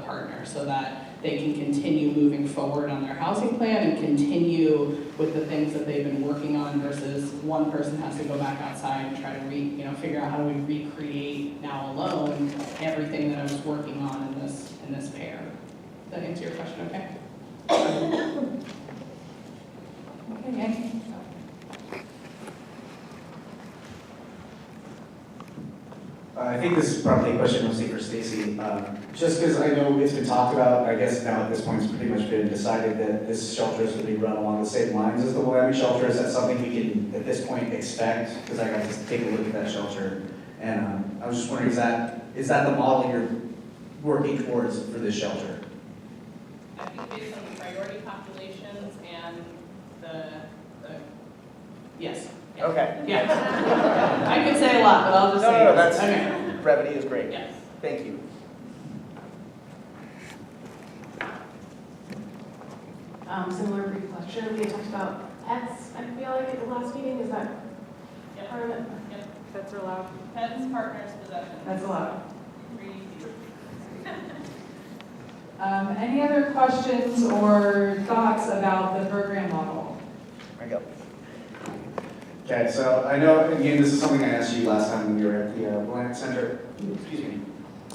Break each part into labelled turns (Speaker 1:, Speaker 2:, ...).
Speaker 1: partner so that they can continue moving forward on their housing plan and continue with the things that they've been working on versus one person has to go back outside and try to figure out how do we recreate now alone everything that I was working on in this pair. Does that answer your question okay? Okay, Yanni.
Speaker 2: I think this is probably a question mostly for Stacy. Just because I know it's been talked about, I guess now at this point it's pretty much been decided that this shelter is going to be run along the same lines as the Willamette shelter. Is that something we can, at this point, expect? Because I got to take a look at that shelter. And I was just wondering, is that the model you're working towards for this shelter?
Speaker 1: I think based on the priority populations and the yes. Yeah.
Speaker 3: Okay.
Speaker 1: Yeah. I could say a lot, but I'll just say
Speaker 3: No, that's,
Speaker 1: okay.
Speaker 3: brevity is great.
Speaker 1: Yes.
Speaker 3: Thank you.
Speaker 4: Similar brief question. We had talked about pets, I feel like, at the last meeting. Is that
Speaker 1: Yep.
Speaker 4: part of it?
Speaker 1: Yep.
Speaker 4: Pets are allowed.
Speaker 1: Pets, partners, possessions.
Speaker 4: That's allowed.
Speaker 5: Any other questions or thoughts about the program model?
Speaker 3: There you go.
Speaker 2: Okay, so I know, again, this is something I asked you last time when you were at the Willamette Center. Excuse me.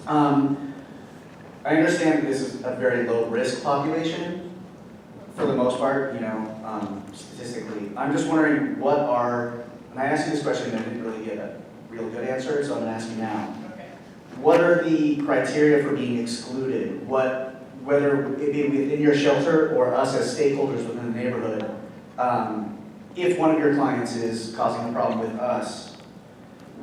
Speaker 2: I understand that this is a very low-risk population, for the most part, statistically. I'm just wondering and I asked you this question and I didn't really get a real good answer, so I'm going to ask you now.
Speaker 1: Okay.
Speaker 2: What are the criteria for being excluded? Whether it be within your shelter or us as stakeholders within the neighborhood, if one of your clients is causing a problem with us,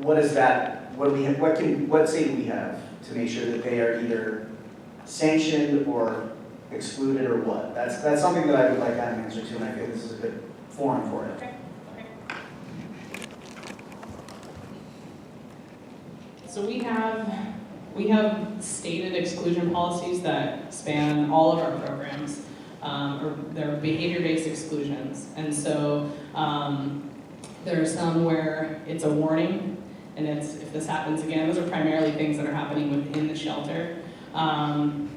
Speaker 2: what is that? What say do we have to make sure that they are either sanctioned or excluded or what? That's something that I would like to have an answer to, and I feel this is a good forum for it.
Speaker 1: Okay. So we have stated exclusion policies that span all of our programs, or they're behavior-based exclusions. And so there are some where it's a warning, and if this happens again, those are primarily things that are happening within the shelter.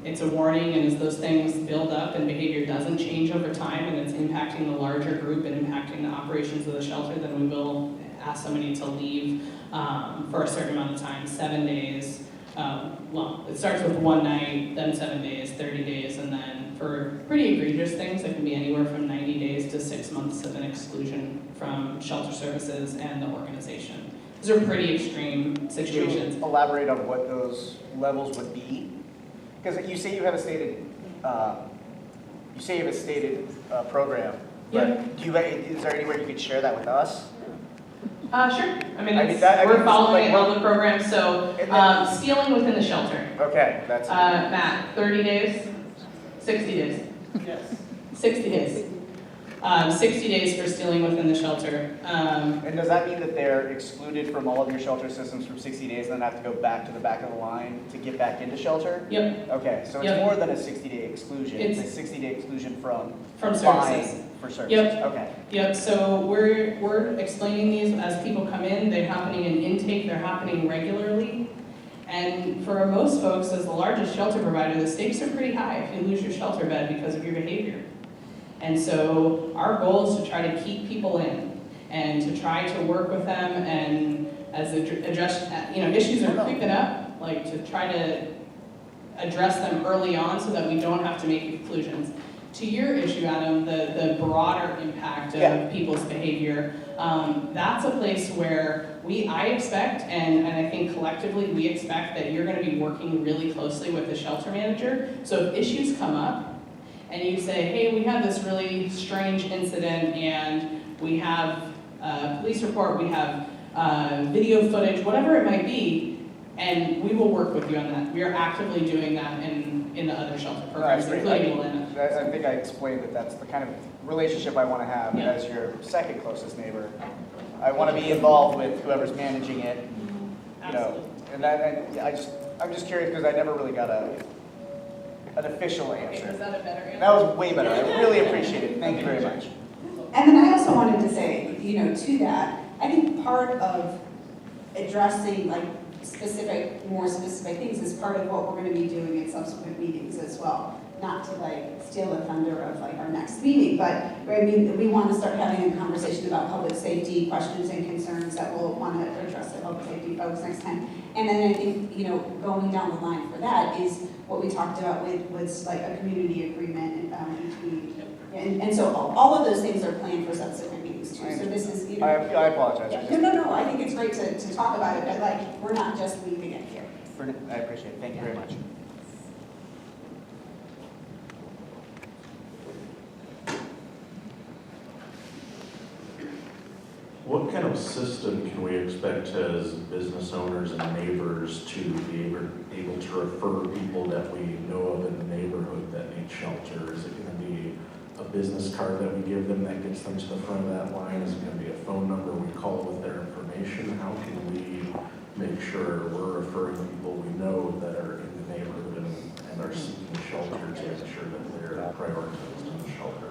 Speaker 1: It's a warning, and as those things build up and behavior doesn't change over time and it's impacting the larger group and impacting the operations of the shelter, then we will ask somebody to leave for a certain amount of time, 7 days. Well, it starts with 1 night, then 7 days, 30 days, and then for pretty egregious things, it can be anywhere from 90 days to 6 months of an exclusion from shelter services and the organization. Those are pretty extreme situations.
Speaker 3: Could you elaborate on what those levels would be? Because you say you have a stated, program.
Speaker 1: Yeah.
Speaker 3: But is there any way you could share that with us?
Speaker 1: Sure. I mean, we're following all the programs. So stealing within the shelter.
Speaker 3: Okay, that's.
Speaker 1: Matt, 30 days, 60 days.
Speaker 3: Yes.
Speaker 1: 60 days. 60 days for stealing within the shelter.
Speaker 3: And does that mean that they're excluded from all of your shelter systems for 60 days and then have to go back to the back of the line to get back into shelter?
Speaker 1: Yep.
Speaker 3: Okay, so it's
Speaker 1: Yep.
Speaker 3: more than a 60-day exclusion. It's a
Speaker 1: It's-
Speaker 3: 60-day exclusion from
Speaker 1: From
Speaker 3: buying
Speaker 1: services.
Speaker 3: for services.
Speaker 1: Yep.
Speaker 3: Okay.
Speaker 1: Yep, so we're explaining these as people come in. They're happening in intake, they're happening regularly. And for most folks, as the largest shelter provider, the stakes are pretty high if you lose your shelter bed because of your behavior. And so our goal is to try to keep people in and to try to work with them, and as issues are creeping up, like to try to address them early on so that we don't have to make exclusions. To your issue, Adam, the broader impact of people's behavior, that's a place where I expect, and I think collectively we expect that you're going to be working really closely with the shelter manager. So if issues come up, and you say, hey, we had this really strange incident and we have a police report, we have video footage, whatever it might be, and we will work with you on that. We are actively doing that in the other shelter programs, including Willamette.
Speaker 3: I think I explained that that's the kind of relationship I want to have as your second closest neighbor. I want to be involved with whoever's managing it,
Speaker 1: Absolutely.
Speaker 3: I'm just curious because I never really got an official
Speaker 1: Okay,
Speaker 3: answer.
Speaker 1: was that a better answer?
Speaker 3: That was way better. I really appreciate it. Thank you very much.
Speaker 6: And then I also wanted to say, to that, I think part of addressing, like, more specific things as part of what we're gonna be doing at subsequent meetings as well. Not to like steal the thunder of like our next meeting, but I mean, we want to start having a conversation about public safety questions and concerns that we'll want to address the public safety folks next time. And then I think, you know, going down the line for that is what we talked about with like a community agreement and so all of those things are planned for subsequent meetings too. So this is, you know.
Speaker 3: I apologize.
Speaker 6: Yeah, no, I think it's great to talk about it, but like, we're not just leaving it here.
Speaker 3: I appreciate it. Thank you very much.
Speaker 7: What kind of system can we expect as business owners and neighbors to be able to refer people that we know of in the neighborhood that need shelter? Is it going to be a business card that we give them that gets them to the front of that line? Is it going to be a phone number we call with their information? How can we make sure we're referring people we know that are in the neighborhood and are seeking shelter to ensure that they're prioritized in the shelter?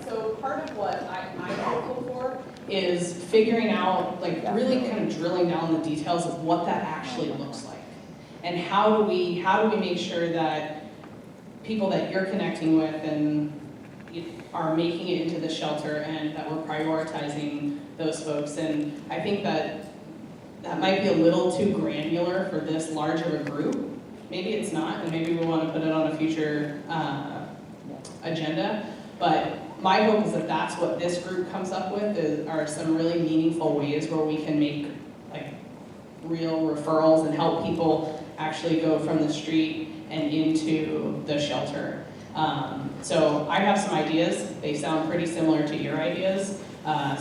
Speaker 1: So part of what I'm hopeful for is figuring out, like really kind of drilling down the details of what that actually looks like. And how do we make sure that people that you're connecting with and are making it into the shelter and that we're prioritizing those folks. And I think that might be a little too granular for this large of a group. Maybe it's not, and maybe we want to put it on a future agenda. But my hope is that that's what this group comes up with are some really meaningful ways where we can make like real referrals and help people actually go from the street and into the shelter. So I have some ideas. They sound pretty similar to your ideas.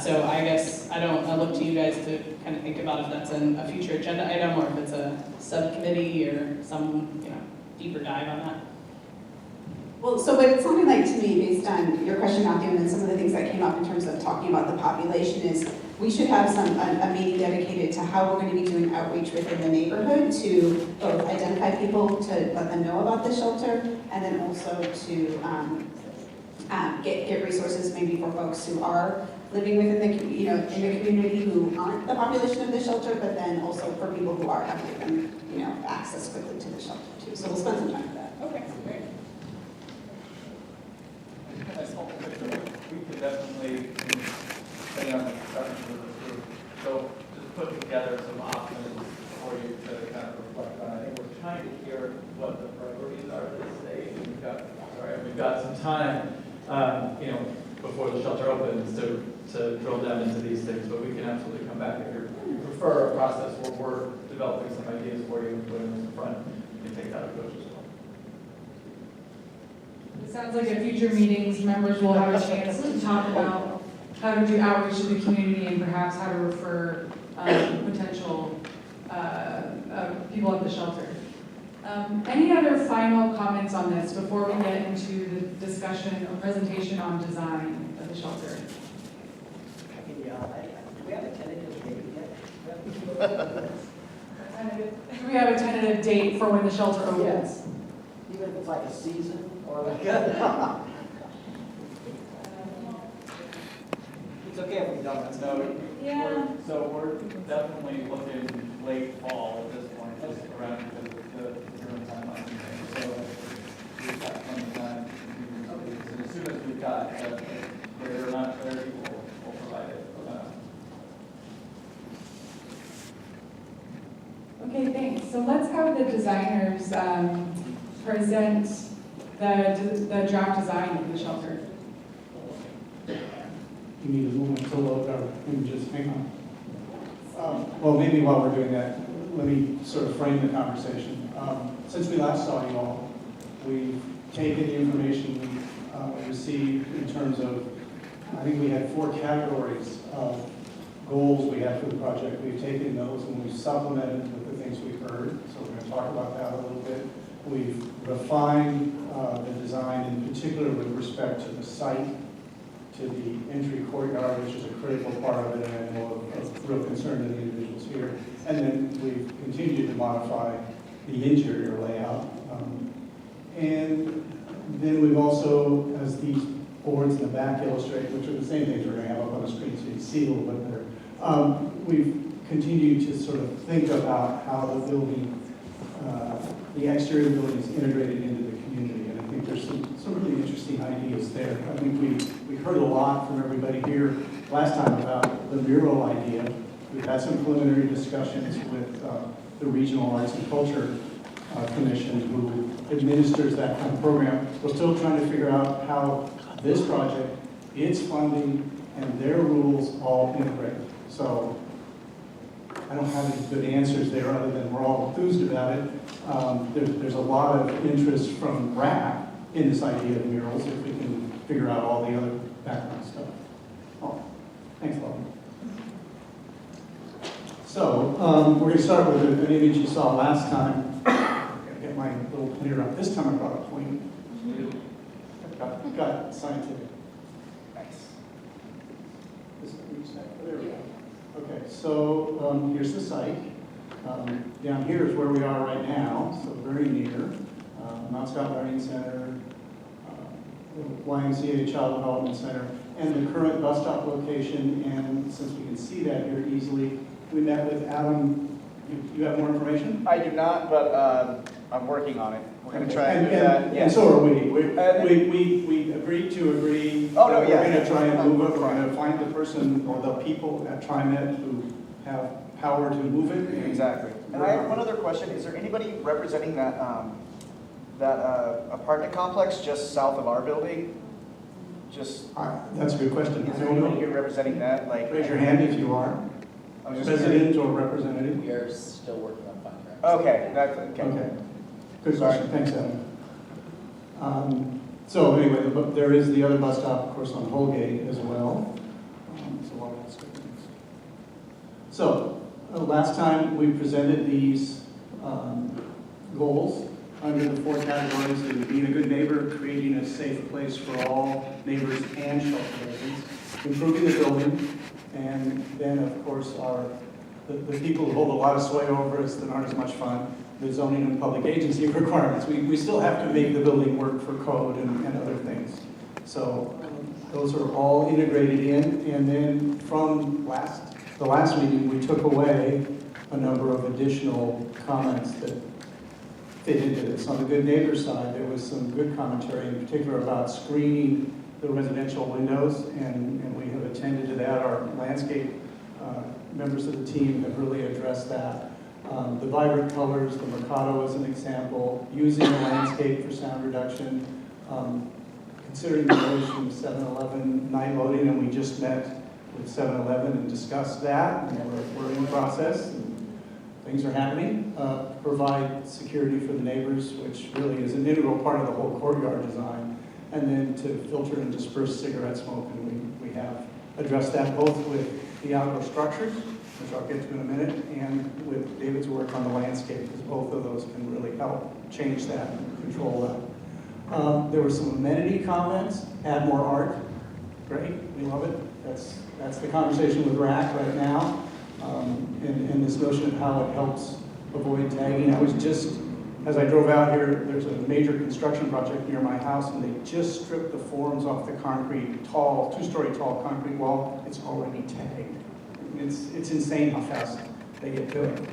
Speaker 1: So I guess I look to you guys to kind of think about if that's a future agenda item or if it's a subcommittee or some deeper dive on that.
Speaker 6: Well, so what it sounded like to me, based on your question, Matthew, and then some of the things that came up in terms of talking about the population is we should have a meeting dedicated to how we're going to be doing outreach within the neighborhood to both identify people, to let them know about the shelter, and then also to get resources maybe for folks who are living within the in the community who aren't the population of the shelter, but then also for people who are having them access quickly to the shelter too. So we'll spend some time with that.
Speaker 1: Okay, great.
Speaker 8: We could definitely, depending on the preference of the group, so just put together some options for you to kind of reflect on. I think we're trying to hear what the priorities are at this stage. We've got some time, before the shelter opens to drill down into these things, but we can absolutely come back if you prefer a process where we're developing some ideas for you and putting them in front. You can take that approach as well.
Speaker 5: It sounds like at future meetings, members will have a chance to talk about how to do outreach to the community and perhaps how to refer potential people at the shelter. Any other final comments on this before we get into the discussion or presentation on design of the shelter?
Speaker 9: Do we have a tentative date yet?
Speaker 5: Do we have a tentative date for when the shelter opens?
Speaker 9: Yes. Even if it's like a season or like a... It's okay if we don't.
Speaker 8: No,
Speaker 5: Yeah.
Speaker 8: so we're definitely looking late fall at this point, just around the June timeline. So we've got plenty of time. And as soon as we've got clear or not clarity, we'll provide it.
Speaker 5: Okay, thanks. So let's have the designers present the draft design of the shelter.
Speaker 10: You need a moment to look, or can you just hang on? Well, maybe while we're doing that, let me sort of frame the conversation. Since we last saw you all, we've taken the information we received in terms of, I think we had 4 categories of goals we had for the project. We've taken those and we've supplemented with the things we've heard, so we're going to talk about that a little bit. We've refined the design, in particular with respect to the site, to the entry courtyard, which is a critical part of it, and I know of real concern to the individuals here. And then we've continued to modify the interior layout. And then we've also, as these boards in the back illustrate, which are the same things we're going to have up on the screen so you can see a little bit better. We've continued to sort of think about how the building, the exterior of the building is integrated into the community, and I think there's some really interesting ideas there. I think we heard a lot from everybody here last time about the mural idea. We've had some preliminary discussions with the Regional Arts and Culture Commission, who administers that kind of program. We're still trying to figure out how this project, its funding, and their rules all integrate. So I don't have any good answers there other than we're all enthused about it. There's a lot of interest from RAC in this idea of murals if we can figure out all the other background stuff. Oh, thanks, Lauren. So we're going to start with an image you saw last time. I'm going to get my little pointer up. This time I brought a pointer. Got scientific.
Speaker 3: Nice.
Speaker 10: There we go. Okay, so here's the site. Down here is where we are right now, so very near. Mount Scott Learning Center, YMCA Child Development Center, and the current bus stop location. And since we can see that here easily, we met with Adam. You have more information?
Speaker 3: I do not, but I'm working on it. We're going to try and do that.
Speaker 10: And
Speaker 3: Yes.
Speaker 10: so are we. We agreed to agree.
Speaker 3: Oh, no,
Speaker 10: that
Speaker 3: yeah.
Speaker 10: We're going to try and move it. We're going to find the person or the people at TriMet who have power to move it.
Speaker 3: Exactly. And I have one other question. Is there anybody representing that apartment complex just south of our building? Just,
Speaker 10: That's a good question.
Speaker 3: is there anybody here representing that? Like,
Speaker 10: Raise your hand if you are.
Speaker 3: I was just
Speaker 10: Resident or representative.
Speaker 9: We are still working on finding.
Speaker 3: Okay, that's okay.
Speaker 10: Okay. Good question. Thanks, Adam. So anyway, there is the other bus stop, of course, on Holgate as well. So a lot of good things. So last time we presented these goals under the 4 categories of being a good neighbor, creating a safe place for all neighbors and shelter residents, improving the building, and then, of course, the people who hold a lot of sway over us that aren't as much fun, the zoning and public agency requirements. We still have to make the building work for code and other things. So those are all integrated in, and then from the last meeting, we took away a number of additional comments that fit into this. On the good neighbor side, there was some good commentary, in particular about screening the residential windows, and we have attended to that. Our landscape members of the team have really addressed that. The vibrant colors, the Mercado as an example, using the landscape for sound reduction, considering the noise from 7-Eleven night loading, and we just met with 7-Eleven and discussed that, and we're in the process, and things are happening. Provide security for the neighbors, which really is an integral part of the whole courtyard design, and then to filter and disperse cigarette smoke, and we have addressed that both with the outdoor structures, which I'll get to in a minute, and with David's work on the landscape, because both of those can really help change that and control that. There were some amenity comments, add more art, great, we love it. That's the conversation with RAC right now, and this notion of how it helps avoid tagging. I was just, as I drove out here, there's a major construction project near my house, and they just stripped the forms off the concrete, tall, 2-story tall concrete wall. It's already tagged. It's insane how fast they get to it.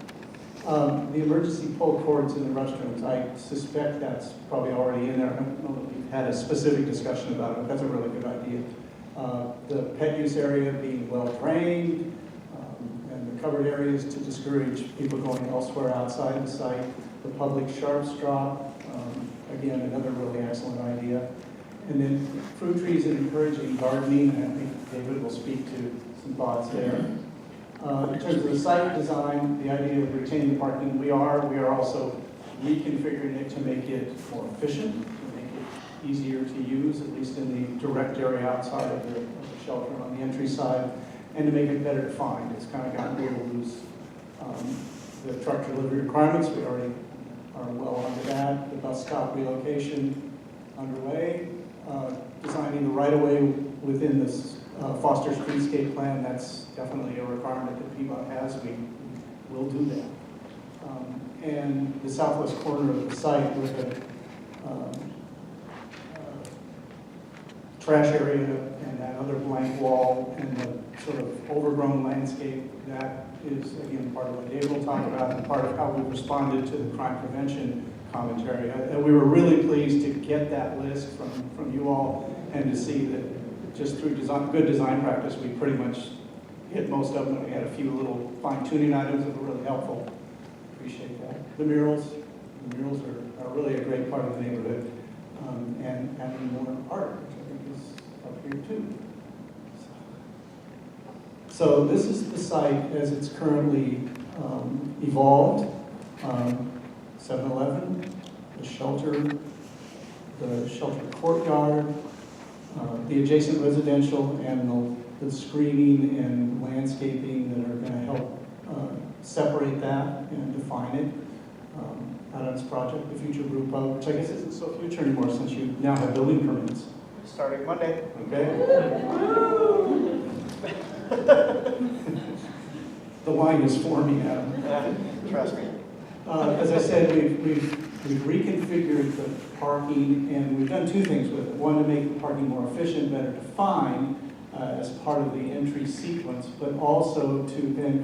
Speaker 10: The emergency pull cords in the restrooms, I suspect that's probably already in there. I don't know that we've had a specific discussion about it. That's a really good idea. The pet use area being well drained, and the covered areas to discourage people going elsewhere outside the site. The public sharps drop, again, another really excellent idea. And then fruit trees and encouraging gardening, and I think David will speak to some thoughts there. In terms of the site design, the idea of retaining the parking, we are also reconfiguring it to make it more efficient, to make it easier to use, at least in the direct area outside of the shelter on the entry side, and to make it better defined. It's kind of gotten a little loose. The truck delivery requirements, we already are well onto that. The bus stop relocation underway. Designing the right-of-way within this Foster Streetscape plan, that's definitely a requirement that PBOT has. We will do that. And the southwest corner of the site with a trash area and that other blank wall and the sort of overgrown landscape, that is, again, part of what David will talk about and part of how we responded to the crime prevention commentary. And we were really pleased to get that list from you all and to see that just through good design practice, we pretty much hit most of them. We had a few little fine-tuning items that were really helpful. Appreciate that. The murals are really a great part of the neighborhood. And having more art, which I think is up here too. So this is the site as it's currently evolved. 7-Eleven, the shelter courtyard, the adjacent residential, and the screening and landscaping that are going to help separate that and define it. Adam's project, the Future Brew Pub, which I guess isn't so future anymore since you now have building permits.
Speaker 3: Starting Monday.
Speaker 10: Okay? The line is forming, Adam.
Speaker 3: Yeah, trust me.
Speaker 10: As I said, we've reconfigured the parking, and we've done two things with it. One, to make the parking more efficient, better defined as part of the entry sequence, but also to then